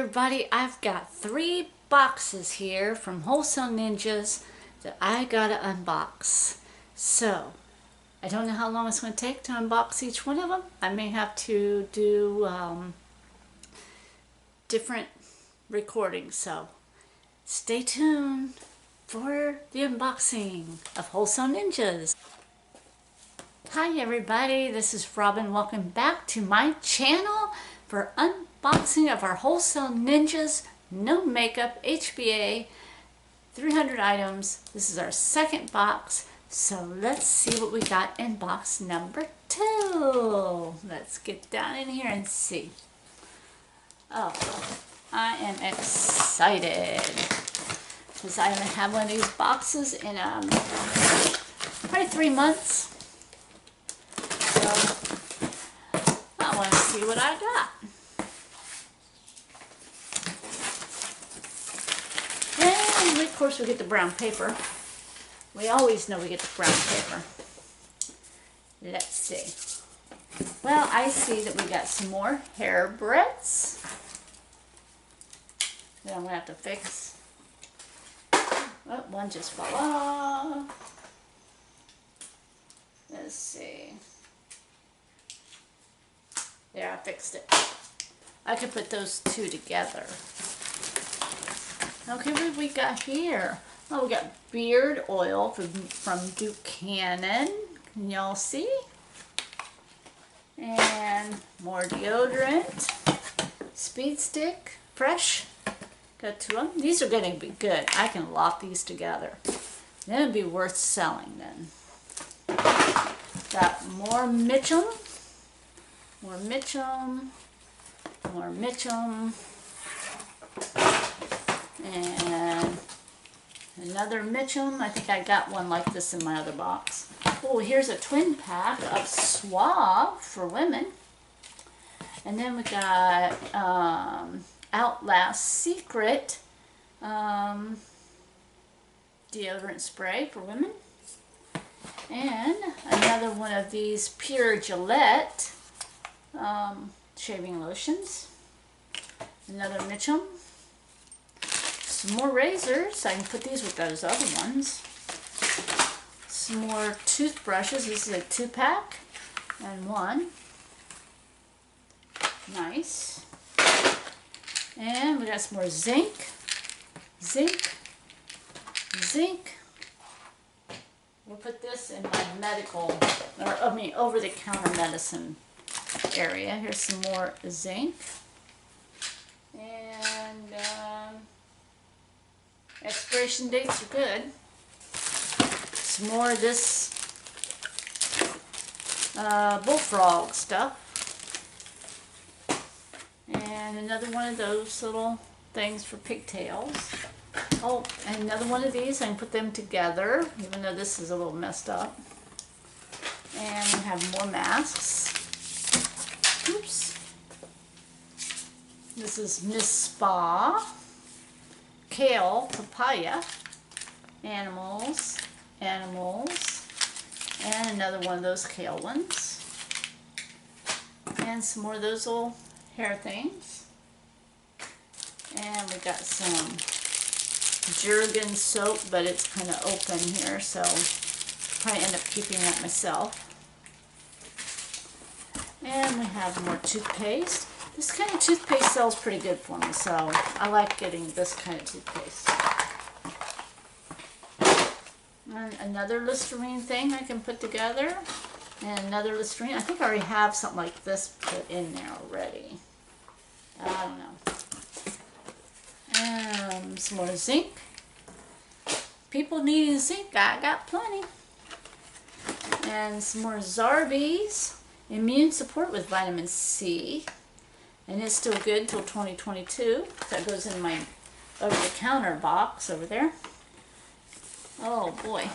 everybody, I've got 3 boxes here from Wholesale Ninjas that I gotta unbox. So, I don't know how long it's going to take to unbox each one of them. I may have to do different recordings, so stay tuned for the unboxing of Wholesale Ninjas. Hi everybody, this is Robin. Welcome back to my channel for unboxing of our Wholesale Ninjas No Makeup HBA 300 items. This is our second box, so let's see what we got in box number 2. Let's get down in here and see. Oh, I am excited because I haven't had one of these boxes in probably 3 months. So I want to see what I got. And of course we get the brown paper. We always know we get the brown paper. Let's see. Well, I see that we got some more hair breadths that I'm going to have to fix. Oh, one just fell off. Let's see. There, I fixed it. I could put those two together. Okay, what have we got here? Oh, we got beard oil from Buchanan. Can y'all see? And more deodorant. Speed stick. Fresh. Got 2 of them. These are going to be good. I can lock these together. Then it'd be worth selling then. Got more Mitchum. More Mitchum. More Mitchum. And another Mitchum. I think I got one like this in my other box. Oh, here's a twin pack of Suave for women. And then we got Outlast Secret deodorant spray for women. And another one of these Pure Gillette shaving lotions. Another Mitchum. Some more razors. I can put these with those other ones. Some more toothbrushes. This is a 2-pack and 1. Nice. And we got some more zinc. Zinc. We'll put this in my medical, or I mean over-the-counter medicine area. Here's some more zinc. And expiration dates are good. Some more of this bullfrog stuff. And another one of those little things for pigtails. Oh, and another one of these. I can put them together, even though this is a little messed up. And we have more masks. Oops. This is Miss Spa. Kale, papaya. Animals. And another one of those kale ones. And some more of those little hair things. And we got some Jergens soap, but it's kind of open here, so I'll probably end up keeping that myself. And we have more toothpaste. This kind of toothpaste sells pretty good for me, so I like getting this kind of toothpaste. And another Listerine thing I can put together. And another Listerine. I think I already have something like this put in there already. I don't know. Some more zinc. People needing zinc, I got plenty. And some more Zarbee's Immune Support with Vitamin C. And it's still good until 2022. That goes in my over-the-counter box over there. Oh boy.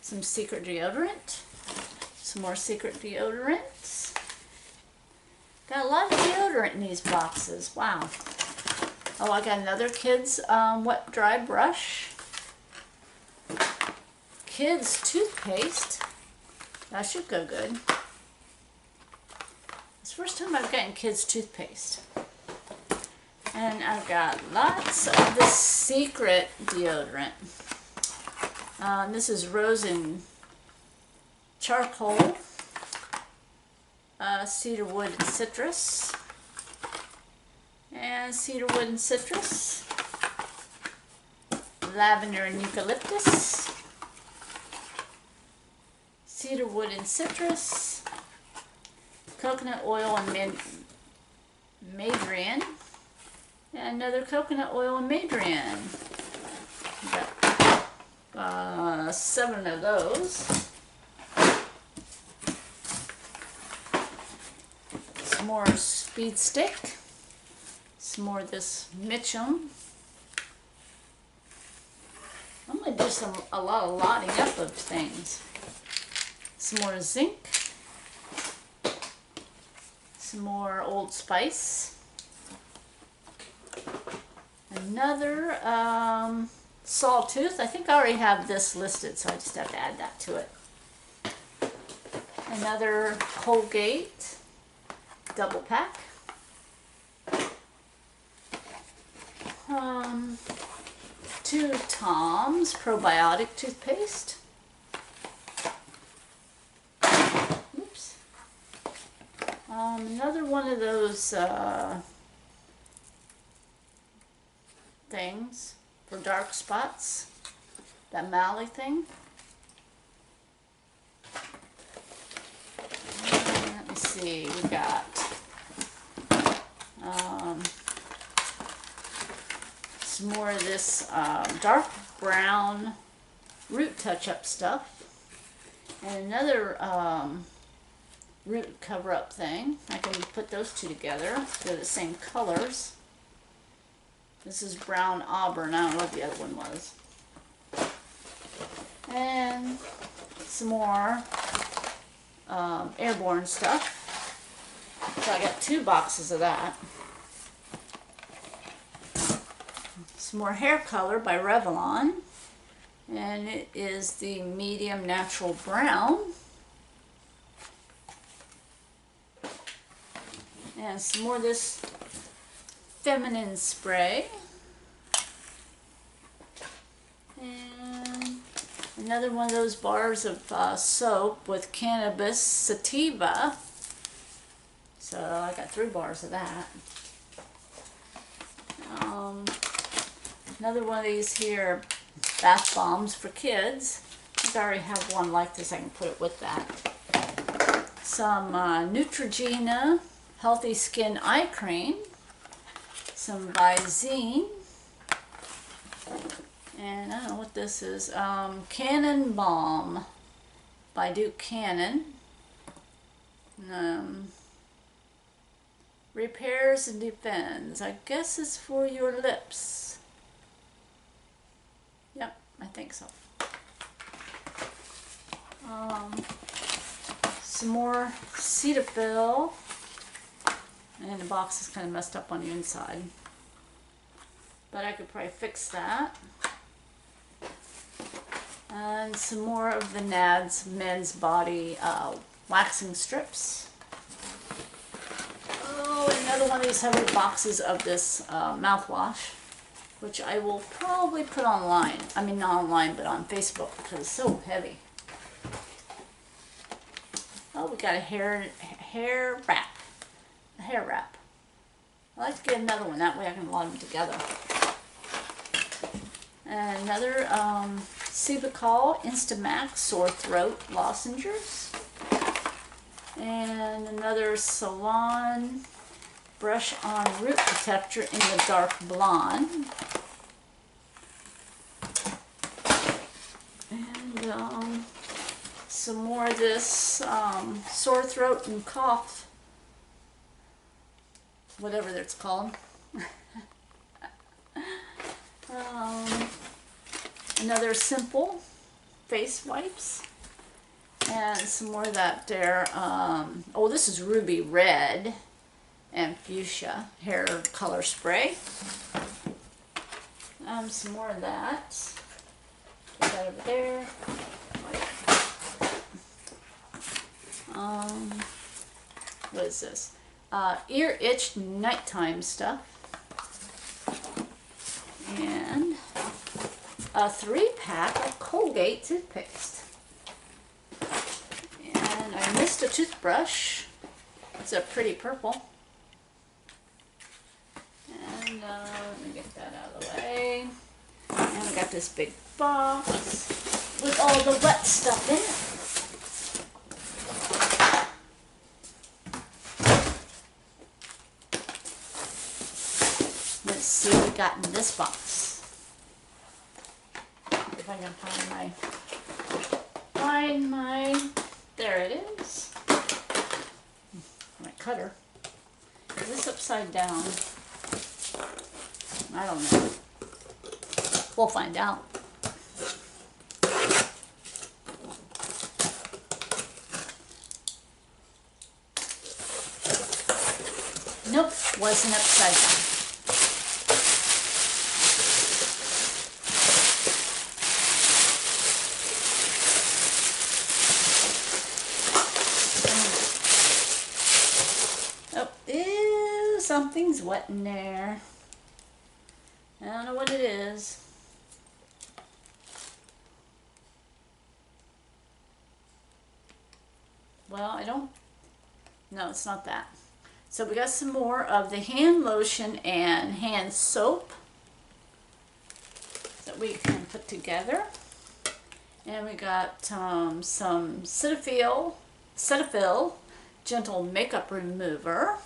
Some Secret deodorant. Some more Secret deodorants. Got a lot of deodorant in these boxes. Wow. Oh, I got another Kids wet dry brush. Kids toothpaste. That should go good. It's the first time I've gotten Kids toothpaste. And I've got lots of the secret deodorant. This is rose and charcoal, cedarwood and citrus, and cedarwood and citrus, lavender and eucalyptus, cedarwood and citrus, coconut oil and madrian, and another coconut oil and madrian. Got 7 of those. Some more speed stick. Some more of this Mitchum. I'm going to do a lot of lotting up of things. Some more zinc. Some more Old Spice. Another Sawtooth. I think I already have this listed, so I just have to add that to it. Another Colgate double pack. 2 Tom's probiotic toothpaste. Oops. Another one of those things for dark spots. That Mally thing. Let me see. We got some more of this dark brown root touch-up stuff, and another root cover-up thing. I can put those two together. They're the same colors. This is brown auburn. I don't know what the other one was. And some more airborne stuff. So I got 2 boxes of that. Some more hair color by Revlon, and it is the medium natural brown. And some more of this feminine spray. And another one of those bars of soap with cannabis sativa. So I got 3 bars of that. Another one of these here bath bombs for kids. I think I already have one like this. I can put it with that. Some Neutrogena Healthy Skin Eye Cream. Some Visine. And I don't know what this is. Cannon Balm by Duke Cannon. Repairs and defends. I guess it's for your lips. Yep, I think so. Some more Cetaphil. And the box is kind of messed up on the inside. But I could probably fix that. And some more of the Nads Men's Body waxing strips. Oh, another one of these heavy boxes of this mouthwash, which I will probably put online. I mean, not online, but on Facebook, because it's so heavy. Oh, we got a hair wrap. A hair wrap. I like to get another one. That way I can lot them together. And another Cevicol Instamax Sore Throat Lozenges. And another Salon Brush On Root Protector in the dark blonde. And some more of this sore throat and cough, whatever it's called. Another Simple face wipes. And some more of that there. Oh, this is Ruby Red and Fuchsia hair color spray. Some more of that. Put that over there. What is this? Ear itch nighttime stuff. a 3-pack of Colgate toothpaste. And I missed a toothbrush. It's a pretty purple. And let me get that out of the way. And I got this big box with all the wet stuff in it. Let's see what we got in this box. If I can find my, there it is. My cutter. Is this upside down? I don't know. We'll find out. Nope, wasn't upside down. Oh, ew, something's wet in there. I don't know what it is. Well, no, it's not that. So we got some more of the hand lotion and hand soap that we can put together. And we got some Cetaphil Gentle Makeup Remover.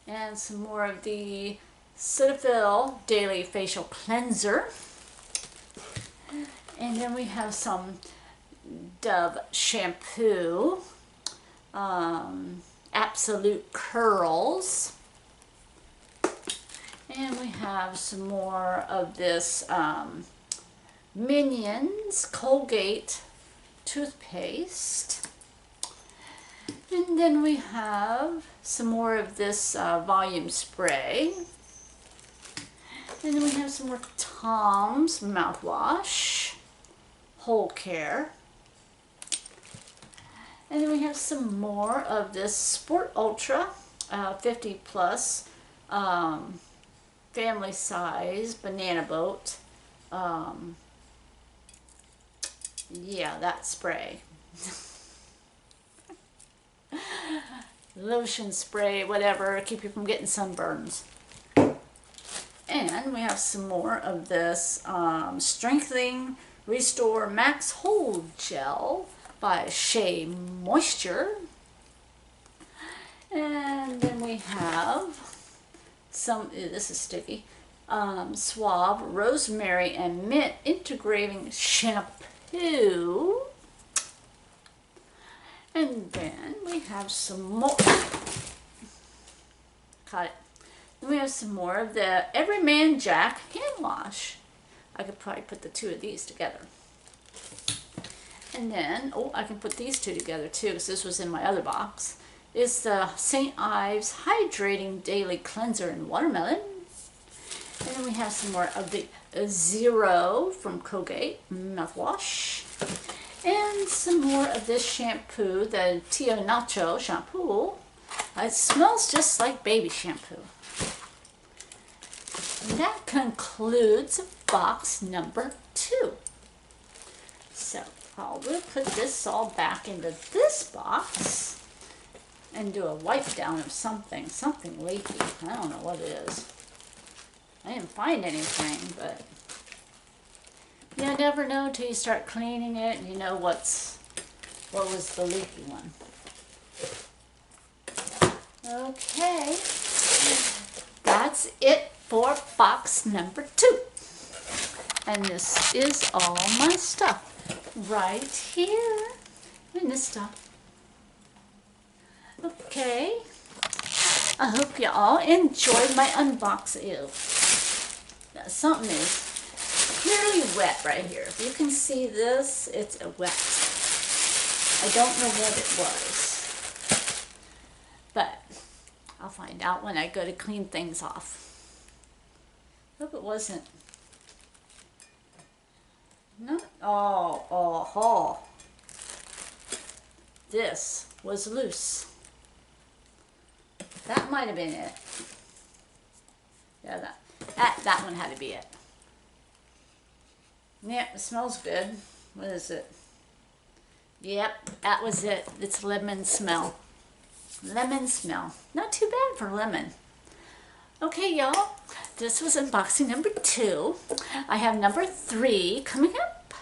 And some more of the Cetaphil Daily Facial Cleanser. And then we have some Dove shampoo, Absolute Curls, and we have some more of this Minions Colgate toothpaste, and then we have some more of this volume spray, and then we have some more Tom's mouthwash, Whole Care. And then we have some more of this Sport Ultra 50 plus family size banana boat. Yeah, that spray. Lotion spray, whatever, keep you from getting sunburns. And we have some more of this Strengthening Restore Max Hold Gel by Shea Moisture. And then we have some, this is sticky, Suave Rosemary and Mint Integrating Shampoo. And then we have some more, caught it. Then we have some more of the Everyman Jack hand wash. I could probably put the two of these together. And then, oh, I can put these two together too, because this was in my other box. It's the St. Ives Hydrating Daily Cleanser in Watermelon. And then we have some more of the Zero from Colgate mouthwash. And some more of this shampoo, the Tio Nacho shampoo. It smells just like baby shampoo. And that concludes box number 2. So I will put this all back into this box and do a wipe down of something leaky. I don't know what it is. I didn't find anything, but you never know until you start cleaning it and you know what was the leaky one. Okay, that's it for box number 2. And this is all my stuff right here in this stuff. Okay, I hope you all enjoyed my unboxing. Ew. Something is clearly wet right here. If you can see this, it's wet. I don't know what it was, but I'll find out when I go to clean things off. Hope it wasn't. No. Oh. This was loose. That might have been it. Yeah, That one had to be it. Yep, it smells good. What is it? Yep, that was it. It's lemon smell. Lemon smell. Not too bad for lemon. Okay, y'all. This was unboxing number 2. I have number 3 coming up.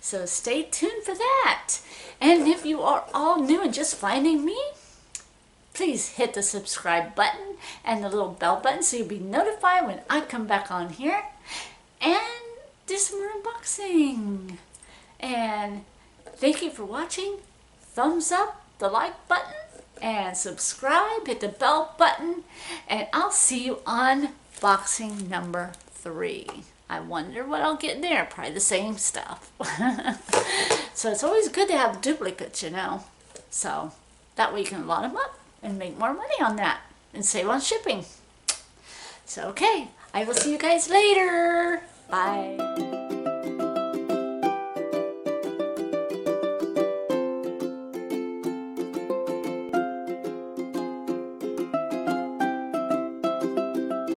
So stay tuned for that. And if you are all new and just finding me, please hit the subscribe button and the little bell button so you'll be notified when I come back on here and do some more unboxing. And thank you for watching. Thumbs up, the like button, and subscribe, hit the bell button, and I'll see you on boxing number 3. I wonder what I'll get there. Probably the same stuff. So it's always good to have duplicates, you know. So that way you can lot them up and make more money on that and save on shipping. So okay, I will see you guys later. Bye.